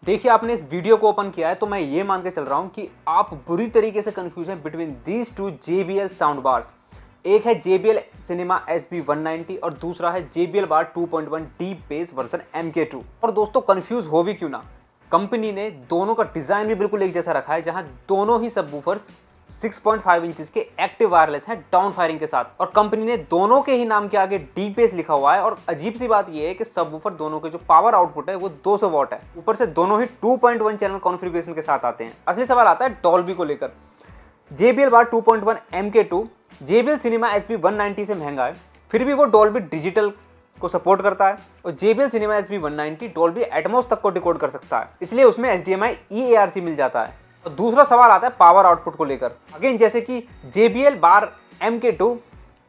देखिए आपने इस वीडियो को ओपन किया है तो मैं ये मान के चल रहा हूँ कि आप बुरी तरीके से कंफ्यूज हैं between these two JBL sound bars. एक है JBL Cinema SB190 और दूसरा है JBL Bar 2.1 deep base version MK2। और दोस्तों कंफ्यूज हो भी क्यों ना, कंपनी ने दोनों का डिजाइन भी बिल्कुल एक जैसा रखा है, जहां दोनों ही सबवूफर्स 6.5 इंचेस के एक्टिव वायरलेस हैं डाउन फायरिंग के साथ। और कंपनी ने दोनों के ही नाम के आगे डीप बेस लिखा हुआ है। और अजीब सी बात यह है कि सबवूफर दोनों के जो पावर आउटपुट है वो 200 वॉट है। ऊपर से दोनों ही 2.1 चैनल कॉन्फ़िगरेशन के साथ आते हैं। असली सवाल आता है डॉल्बी को लेकर। JBL Bar 2.1 MK2 JBL Cinema SB190 से महंगा है, फिर भी वो डॉल्बी डिजिटल को सपोर्ट करता है। और JBL Cinema SB190 Dolby Atmos तक को डिकोड कर सकता है, इसलिए उसमें HDMI eARC मिल जाता है। और दूसरा सवाल आता है पावर आउटपुट को लेकर। अगेन जैसे कि JBL Bar MK2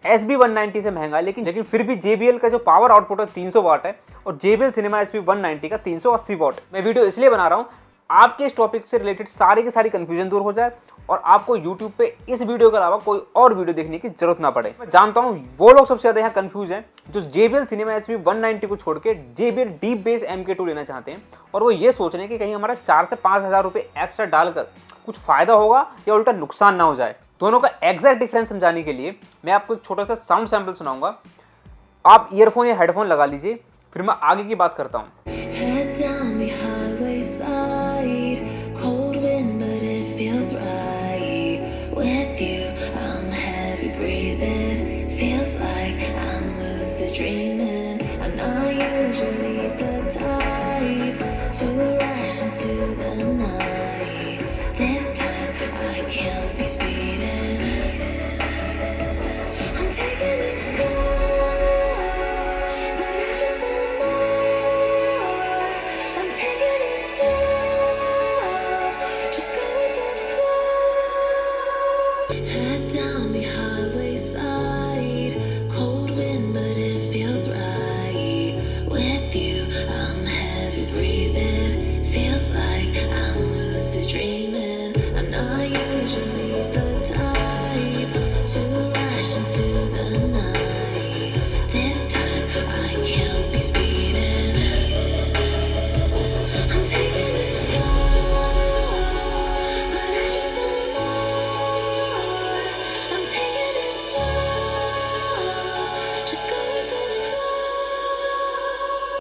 SB190 से महंगा है, लेकिन फिर भी JBL का जो पावर आउटपुट है 300 वाट है और JBL Cinema SB190 का 380 वाट। मैं वीडियो इसलिए बना रहा हूँ आपके इस टॉपिक से रिलेटेड सारी की सारी कंफ्यूजन दूर हो जाए और आपको YouTube पे इस वीडियो के अलावा कोई और वीडियो देखने की जरूरत ना पड़े। मैं जानता हूँ वो लोग सबसे ज्यादा यहाँ कंफ्यूज हैं जो JBL Cinema SB190 को छोड़ के JBL डीप बेस MK2 लेना चाहते हैं, और वो ये सोच रहे हैं कि कहीं हमारा 4 से 5 हज़ार रुपये एक्स्ट्रा डालकर कुछ फायदा होगा या उल्टा नुकसान ना हो जाए। दोनों का एग्जैक्ट डिफरेंस समझाने के लिए मैं आपको एक छोटा सा साउंड सैंपल सुनाऊंगा। आप ईयरफोन या हेडफोन लगा लीजिए, फिर मैं आगे की बात करता हूँ।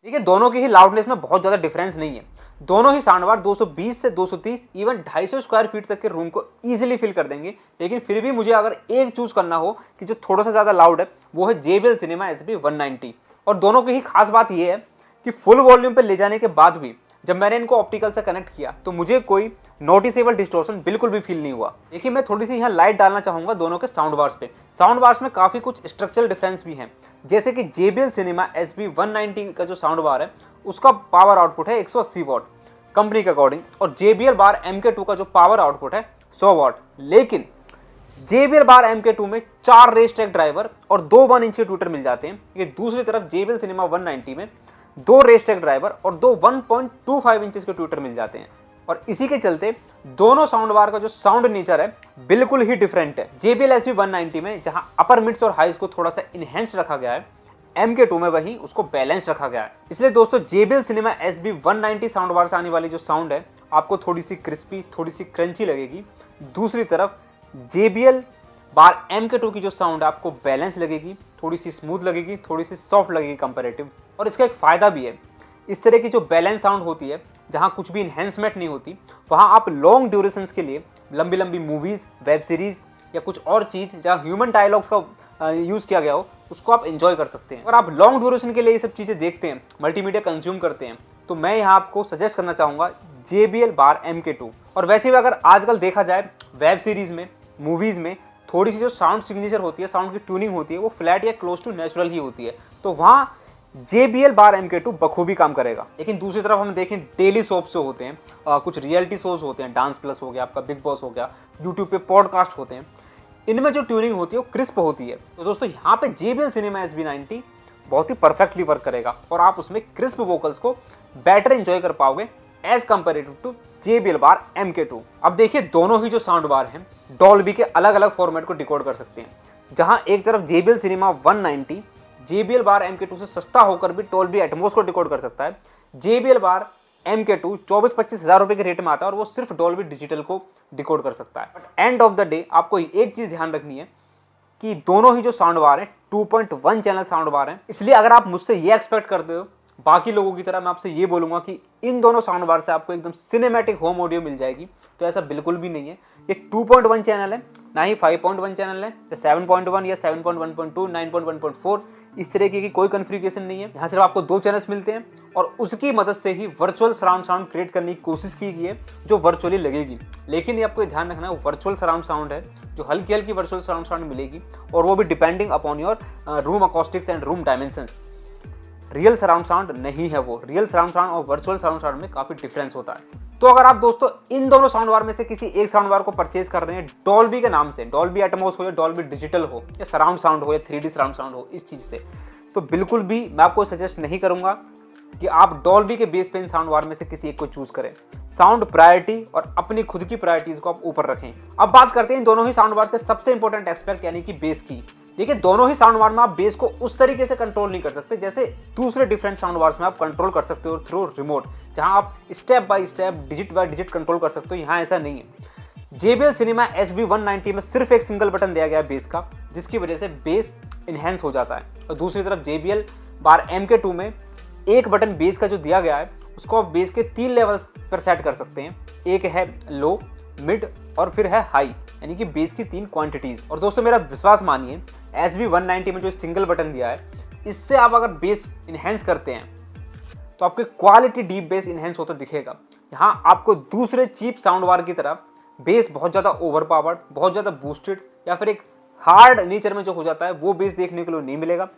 देखिए दोनों की ही लाउडनेस में बहुत ज़्यादा डिफरेंस नहीं है। दोनों ही साउंड बार 220 से 230 इवन 250 स्क्वायर फीट तक के रूम को इजीली फिल कर देंगे। लेकिन फिर भी मुझे अगर एक चूज करना हो कि जो थोड़ा सा ज़्यादा लाउड है वो है JBL Cinema SB190। और दोनों की ही खास बात यह है कि फुल वॉल्यूम पर ले जाने के बाद भी जब मैंने इनको ऑप्टिकल से कनेक्ट किया तो मुझे कोई नोटिसेबल डिस्टॉर्शन बिल्कुल भी फील नहीं हुआ। देखिए मैं थोड़ी सी यहाँ लाइट डालना चाहूँगा दोनों के साउंड बार्स पे। साउंड बार्स में काफ़ी कुछ स्ट्रक्चरल डिफरेंस भी हैं, जैसे कि JBL Cinema SB190 का जो साउंड बार है उसका पावर आउटपुट है 180 वाट कंपनी के अकॉर्डिंग, और JBL Bar MK2 का जो पावर आउटपुट है 100 वाट। लेकिन JBL Bar MK2 में 4 रेस ट्रैक ड्राइवर और 2 1 इंच के ट्विटर मिल जाते हैं। ये दूसरी तरफ JBL Cinema 190 में 2 रेस ट्रैक ड्राइवर और 2 1.25 इंचेस के ट्विटर मिल जाते हैं। और इसी के चलते दोनों साउंड बार का जो साउंड नेचर है बिल्कुल ही डिफरेंट है। JBL SB190 में जहां अपर मिड्स और हाइज को थोड़ा सा इनहेंस्ड रखा गया है, MK2 में वही उसको बैलेंस रखा गया है। इसलिए दोस्तों JBL Cinema SB190 sound bar से आने वाली जो साउंड है आपको थोड़ी सी क्रिस्पी, थोड़ी सी क्रंची लगेगी। दूसरी तरफ JBL Bar MK2 की जो साउंड है आपको बैलेंस लगेगी, थोड़ी सी स्मूथ लगेगी, थोड़ी सी सॉफ्ट लगेगी कंपैरेटिव। और इसका एक फ़ायदा भी है, इस तरह की जो बैलेंस साउंड होती है जहाँ कुछ भी इन्हेंसमेंट नहीं होती, वहाँ आप लॉन्ग ड्यूरेशंस के लिए लंबी लंबी मूवीज़, वेब सीरीज़ या कुछ और चीज़ जहाँ ह्यूमन डायलॉग्स का यूज़ किया गया हो उसको आप एंजॉय कर सकते हैं। और आप लॉन्ग ड्यूरेशन के लिए ये सब चीज़ें देखते हैं, मल्टीमीडिया कंज्यूम करते हैं, तो मैं यहाँ आपको सजेस्ट करना चाहूँगा JBL Bar MK2। और वैसे भी अगर आजकल देखा जाए वेब सीरीज़ में, मूवीज़ में थोड़ी सी जो साउंड सिग्नेचर होती है, साउंड की ट्यूनिंग होती है, वो फ्लैट या क्लोज टू नेचुरल ही होती है, तो वहाँ JBL Bar MK2 बखूबी काम करेगा। लेकिन दूसरी तरफ हम देखें डेली सोप्स जो होते हैं, कुछ रियलिटी शोज होते हैं, डांस प्लस हो गया, आपका बिग बॉस हो गया, यूट्यूब पे पॉडकास्ट होते हैं, इनमें जो ट्यूनिंग होती है वो क्रिस्प होती है। तो दोस्तों यहाँ पे JBL Cinema SB90 बहुत ही परफेक्टली वर्क करेगा और आप उसमें क्रिस्प वोकल्स को बेटर एंजॉय कर पाओगे as comparative to JBL Bar MK2। अब देखिए दोनों ही जो साउंड बार हैं डॉल्बी के अलग अलग फॉर्मेट को डिकोड कर सकते हैं। जहां एक तरफ JBL Cinema 190 JBL Bar MK2 से सस्ता होकर भी डॉल्बी एटमॉस को डिकोड कर सकता है, JBL Bar MK2 24-25 हज़ार रुपये के रेट में आता है और वो सिर्फ डॉल्बी डिजिटल को डिकोड कर सकता है। But end of the day आपको एक चीज़ ध्यान रखनी है कि दोनों ही जो साउंड बार हैं 2.1 चैनल साउंड बार हैं, इसलिए अगर आप मुझसे ये एक्सपेक्ट करते हो बाकी लोगों की तरह, मैं आपसे ये बोलूँगा कि इन दोनों साउंड बार से आपको एकदम सिनेमैटिक होम ऑडियो मिल जाएगी, तो ऐसा बिल्कुल भी नहीं है। ये 2.1 चैनल है, ना ही 5.1 चैनल है, या 7.1 या 7.1.2, 9.1.4, इस तरीके की कोई कॉन्फ़िगरेशन नहीं है। यहाँ सिर्फ आपको 2 चैनल्स मिलते हैं और उसकी मदद से ही वर्चुअल सराउंड साउंड क्रिएट करने की कोशिश की गई है जो वर्चुअली लगेगी। लेकिन ये आपको ध्यान रखना है, वर्चुअल सराउंड साउंड है, जो हल्की हल्की वर्चुअल सराउंड साउंड मिलेगी और वो भी depending upon your room acoustics and room dimensions. Real surround sound नहीं है वो। रियल सराउंड साउंड और वर्चुअल सराउंड साउंड में काफ़ी डिफरेंस होता है। तो अगर आप दोस्तों इन दोनों साउंड बार में से किसी एक साउंड बार को परचेज कर रहे हैं डॉल्बी के नाम से, डॉल्बी एटमॉस हो या डॉल्बी डिजिटल हो या सराउंड साउंड हो या 3D सराउंड साउंड हो, इस चीज़ से, तो बिल्कुल भी मैं आपको सजेस्ट नहीं करूंगा कि आप डॉल्बी के बेस पे इन साउंड बार में से किसी एक को चूज करें। साउंड प्रायोरिटी और अपनी खुद की प्रायोरिटीज को आप ऊपर रखें। अब बात करते हैं इन दोनों ही साउंड बार के सबसे इंपॉर्टेंट एस्पेक्ट यानी कि बेस की। देखिए, दोनों ही साउंड बार में आप बेस को उस तरीके से कंट्रोल नहीं कर सकते जैसे दूसरे डिफरेंट साउंड बार्स में आप कंट्रोल कर सकते हो थ्रू रिमोट, जहां आप step by step, digit bye digit control कर सकते हो। यहाँ ऐसा नहीं है। JBL Cinema SB190 में सिर्फ एक सिंगल बटन दिया गया है बेस का, जिसकी वजह से बेस इनहेंस हो जाता है। और दूसरी तरफ JBL बार MK2 में एक बटन बेस का जो दिया गया है उसको आप बेस के 3 लेवल्स पर सेट कर सकते हैं। एक है लो, मिड और फिर है हाई, यानी कि बेस की 3 क्वांटिटीज। और दोस्तों मेरा विश्वास मानिए, SB190 में जो सिंगल बटन दिया है, इससे आप अगर बेस इनहेंस करते हैं तो आपके क्वालिटी डीप बेस इनहेंस होता दिखेगा। यहाँ आपको दूसरे चीप साउंड बार की तरह बेस बहुत ज़्यादा ओवर पावर्ड, बहुत ज़्यादा बूस्टेड या फिर एक हार्ड नेचर में जो हो जाता है वो बेस देखने के लिए नहीं मिलेगा।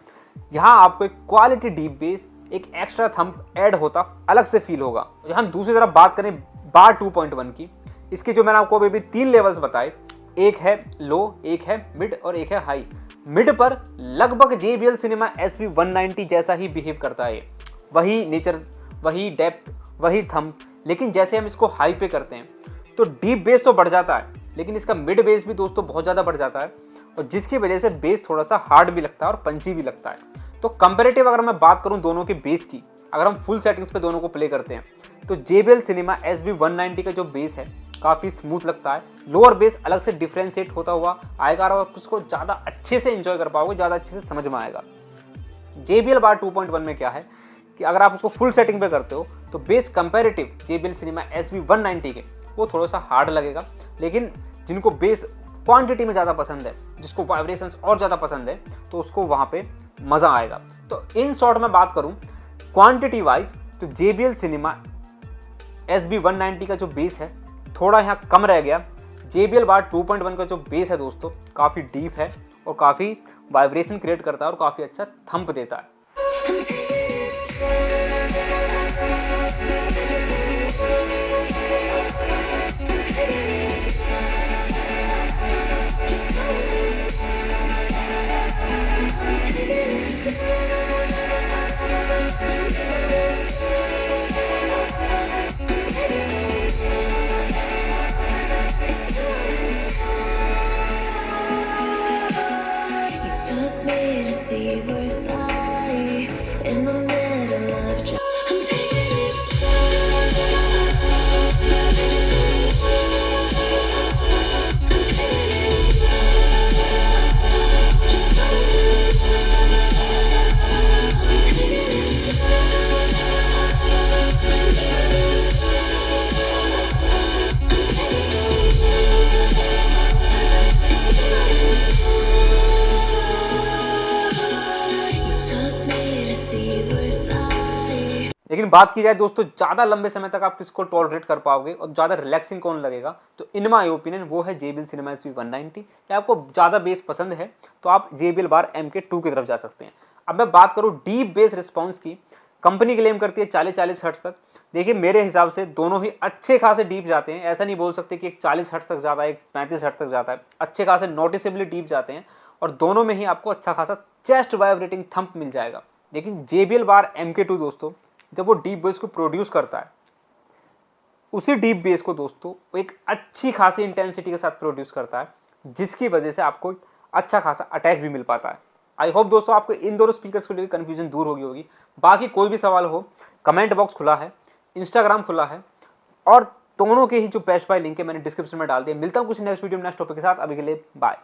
यहाँ आपको एक क्वालिटी डीप बेस, एक एक्स्ट्रा थंप ऐड होता अलग से फील होगा। यहाँ दूसरी तरफ बात करें बार 2.1 की, इसके जो मैंने आपको अभी 3 लेवल्स बताए, एक है लो, एक है मिड और एक है हाई। मिड पर लगभग JBL Cinema SB190 जैसा ही बिहेव करता है, वही नेचर, वही डेप्थ, वही थंप। लेकिन जैसे हम इसको हाई पे करते हैं तो डीप बेस तो बढ़ जाता है, लेकिन इसका मिड बेस भी दोस्तों बहुत ज़्यादा बढ़ जाता है, और जिसकी वजह से बेस थोड़ा सा हार्ड भी लगता है और पंची भी लगता है। तो कंपैरेटिव अगर मैं बात करूं दोनों के बेस की, अगर हम फुल सेटिंग्स पे दोनों को प्ले करते हैं तो JBL Cinema SB190 का जो बेस है काफ़ी स्मूथ लगता है। लोअर बेस अलग से डिफ्रेंशिएट होता हुआ आएगा और आप उसको ज़्यादा अच्छे से एंजॉय कर पाओगे, ज़्यादा अच्छे से समझ में आएगा। JBL बार 2.1 में क्या है कि अगर आप उसको फुल सेटिंग पे करते हो तो base comparative JBL Cinema SB190 के वो थोड़ा सा हार्ड लगेगा। लेकिन जिनको बेस क्वांटिटी में ज़्यादा पसंद है, जिसको वाइब्रेशंस और ज़्यादा पसंद है, तो उसको वहाँ पे मज़ा आएगा। तो इन शॉर्ट में बात करूँ क्वांटिटी वाइज तो JBL Cinema SB190 का जो बेस है थोड़ा यहाँ कम रह गया। JBL बार 2.1 का जो बेस है दोस्तों काफ़ी डीप है और काफ़ी वाइब्रेशन क्रिएट करता है और काफ़ी अच्छा थंप देता है। लेकिन बात की जाए दोस्तों ज़्यादा लंबे समय तक आप किसको टॉलरेट कर पाओगे और ज़्यादा रिलैक्सिंग कौन लगेगा, तो इन माय ओपिनियन वो है JBL Cinema SB190। या आपको ज़्यादा बेस पसंद है तो आप JBL बार MK2 की तरफ जा सकते हैं। अब मैं बात करूँ डीप बेस रिस्पॉन्स की, कंपनी क्लेम करती है 40-40 हर्ट्ज तक। देखिए मेरे हिसाब से दोनों ही अच्छे खासे डीप जाते हैं, ऐसा नहीं बोल सकते कि एक 40 हर्ट्ज तक जाता है, एक 35 हर्ट्ज तक जाता है, अच्छे खासे नोटिसेबली डीप जाते हैं और दोनों में ही आपको अच्छा खासा चेस्ट वाइब्रेटिंग थंप मिल जाएगा। लेकिन JBL बार MK2 दोस्तों जब वो डीप बेस को प्रोड्यूस करता है, उसी डीप बेस को दोस्तों एक अच्छी खासी इंटेंसिटी के साथ प्रोड्यूस करता है, जिसकी वजह से आपको अच्छा खासा अटैक भी मिल पाता है। आई होप दोस्तों आपको इन दोनों स्पीकर्स के लिए कन्फ्यूजन दूर होगी। बाकी कोई भी सवाल हो, कमेंट बॉक्स खुला है, इंस्टाग्राम खुला है, और दोनों के ही जो बेस्ट बाय लिंक है मैंने डिस्क्रिप्शन में डाल दिया। मिलता हूँ कुछ नेक्स्ट वीडियो में नेक्स्ट टॉपिक के साथ। अभी के लिए बाय।